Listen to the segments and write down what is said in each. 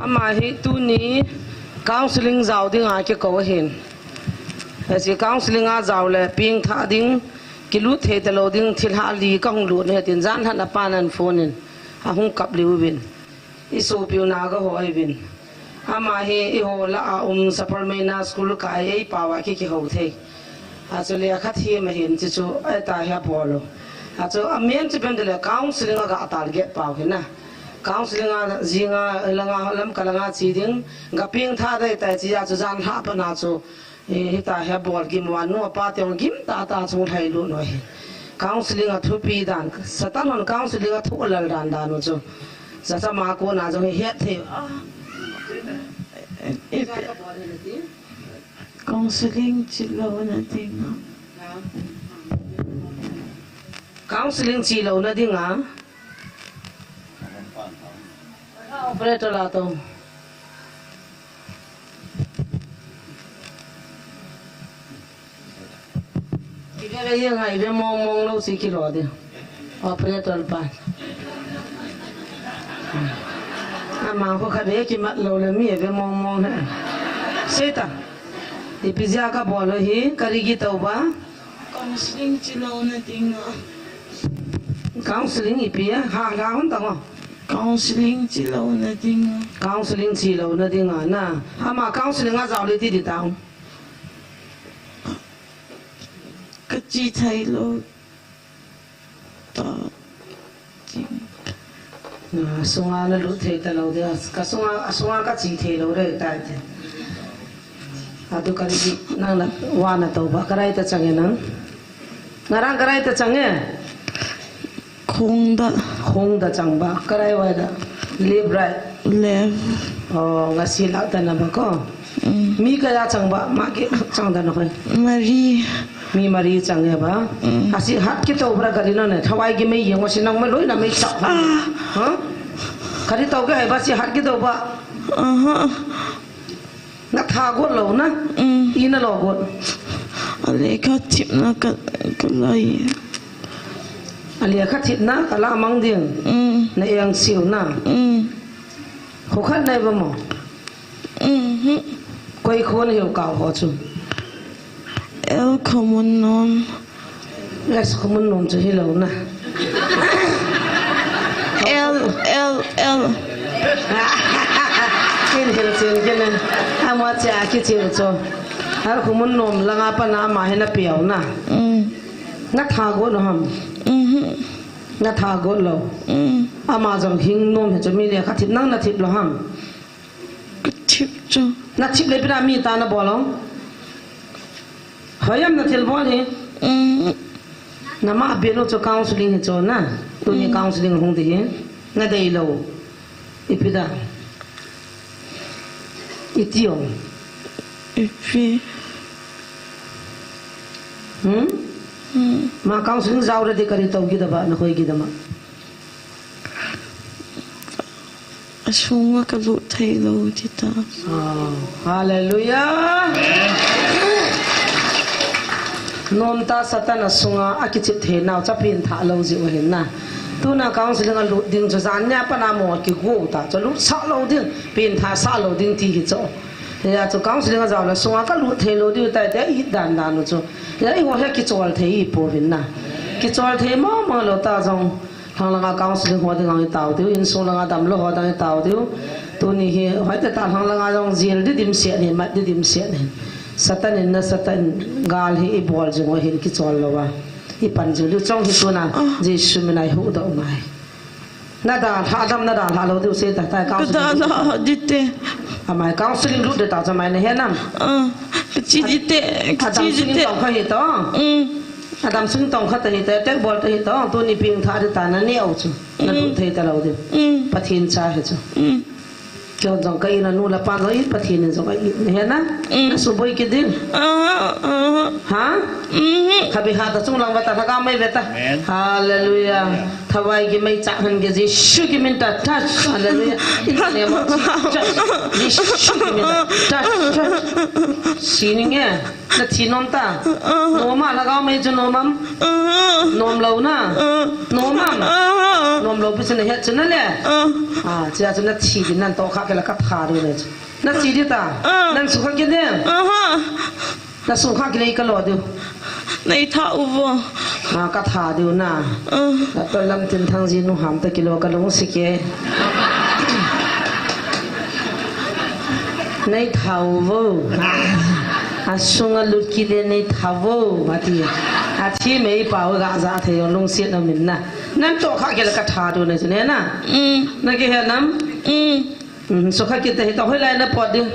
ama hi tu ni counseling zau ding a ke ko hin asi counseling a zau le ping tha ding kilu the te lo ding thilha li ka hung lu ne tin zan han apan an phone in a hung kap liu win isu piu naga hoi win ama hi Eiho la supplementa school ka ai pawa ki ho the a chu le khat hi ma hin chu chu ta ha polo a chu a men chu ben de counseling ga target paw hin na counseling a zinga langa lam kalanga chi ding ga ping tha dai ta chi ya chu jan ha pa na chu hi ta ha bol gi mo no pa te ong gim ta chu thai lu no hi counseling a thu pi dan satan on counseling a thu lal dan dan no chu sa sa ma ko na jo he the counseling chỉ lâu na tiếng counseling chỉ lâu na tiếng à operator là to cái này yang hay về mong mong lâu xí kilo đi operator pan mà có cái đấy cái mặt lâu là mi về mong mong này sai ta thì bây giờ các bạn hi cái gì tàu ba counseling chỉ lâu na tiếng counseling ý bia ha không tao counseling chỉ lâu na tiếng counseling chỉ lâu na tiếng à na mà counseling á giáo lý thì tao cái gì thay lâu ta asunga na lu thei ta lo de asunga ka chi thei lo re ta de adu kari nang na wa na to ba karai ta change nang ngarang karai ta change khong da chang ba karai wa da left right oh ngasi la ta na ba ko mi ka ya chang ba ma ke chang da na ko mi mari chang ya ba asi hat ki to bra gari no ne thawai gi mai yeng wa sin nang ma loi na mai chak ha khari to ge hai ba si hat ki to ba na tha go lo na ina lo go ale ka tip na ka lai ale ka tip na ka la mang ding na yang siu na ho khat nai ba mo koi khon hiu ka ho chu el common nom les common nom chu hi lo na el kin hil chen ken ama cha ki chen cho har common nom langa pa na ma he na piao na na tha go no ham na tha go lo ama jong hing nom he cho mi le ka thip nang na thip lo ham tip cho na thip le pra mi ta na bolong hayam na thil bol he na ma be no cho counseling he cho na tu ni counseling hong de he na dei lo ipida itiong ipi ma counseling zau re de kari tau gi da ba na khoi gi da ma asunga ka lu thai lo ti ta hallelujah nom ta satan asunga akichit the naw chapin tha lo ji wa hin na tu na counseling a lu ding cho zan nya pa na mo ki go ta cho lu sa lo ding pin tha sa lo ding ti hi cho ya cho counseling a zaw la sunga ka lu the lo di ta de i dan dan no cho ya I ho he ki chol the I po hin na ki chol the mo mo lo ta jong thang la counseling ho de ngang taw tu in so la dam lo ho da taw tu tu ni hi hoi ta thang la jong zil di dim se ni ma di dim se ni satan in na satan gal hi I bol jong hin ki chol lo wa I pan ju lu chong hi tu na jesu mi nai hu do mai na da tha dam na da tha lo du se ta ta counseling da dite amai counseling lu de ta cha mai na he nam chi dite tong kha hi to adam sing tong kha ta hi ta tek bol ta hi to tu ni ping tha de ta na ne au chu na lu thei ta lo de pathen cha he chu kyo jong kai na nu la pa lo I pathen jong kai he na su boi ki din ha khabi ha ta chung lang ba ta ka mai ve ta hallelujah thawai gi mai cha han ge jesu gi min ta touch hallelujah in the name of Jesus jesu gi min ta touch sining e na thi nom ta no ma la ga mai chu no mam nom lo na no mam no นมโลพิษในเหตุฉะนั้นแหละเจ้าจะนัดชีดินั่นโตข้าแกละกัดขาดูเลยนัดชีดิตานั่นสุขกินเนี่ยนัดสุขกินอีกก็หลอดดูในท่าอุโบกัดขาดูนะแล้วตอนลำตินทางจีนุหามตะกิโลกะลงสิเกในเท้าวูasunga lut kile nei thavo mati athi mei paw ga za the yong long sit na min na nam to kha ke la ka tha do ne ne na na ke he nam so kha ke te to hoi lai na pot ding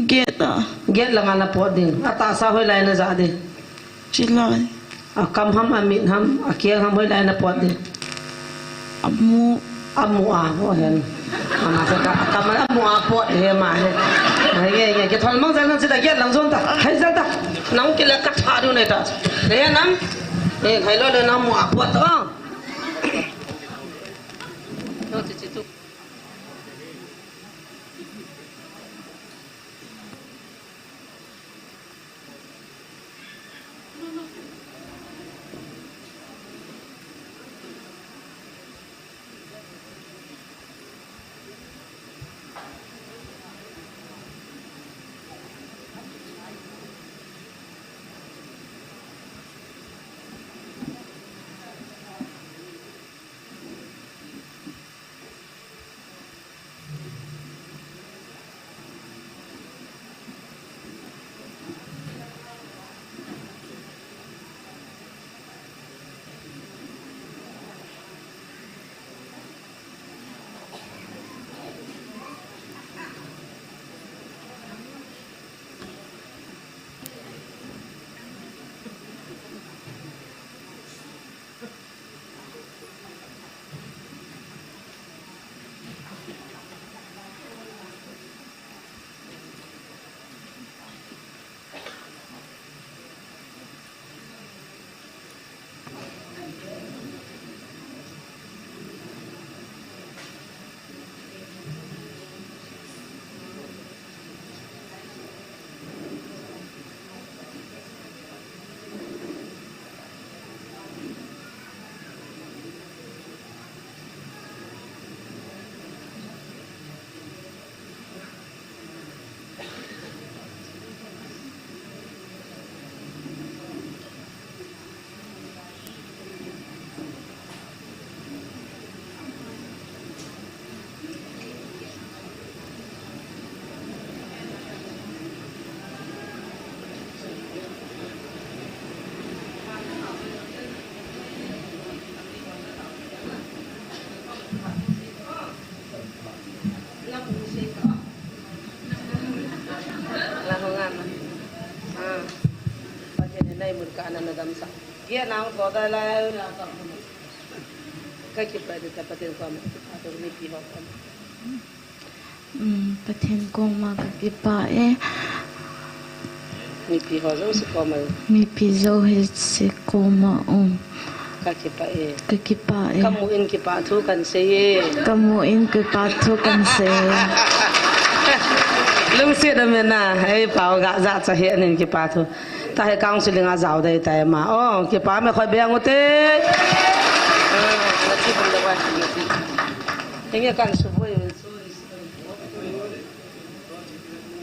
get la nga na pot ding ata sa hoi lai na za de chilai akam ham amit ham akia ham hoi lai na pot ding amu ho hen mà phải cầm cái mua bột để mà cái thằng mang ra nó sẽ là ghét làm gì ta hay sao ta nóng cái là cắt phá điều này ta để nắm để thấy lo lên nó mua bột đó Kia nào có đây là cái chụp lại được pathen con atau ni pi hok pathen con ma cái pa ni pi hok zo se ko mai mi pi zo he se ko ma cái pa kamu in ki pa thu kan se lung se da mena hai pao ga za cha he nin ki pa thu ta hai counseling a zau dai tai ma ki pa me khoi beng ote na chi bang da wa chi ni nghe kan su voi su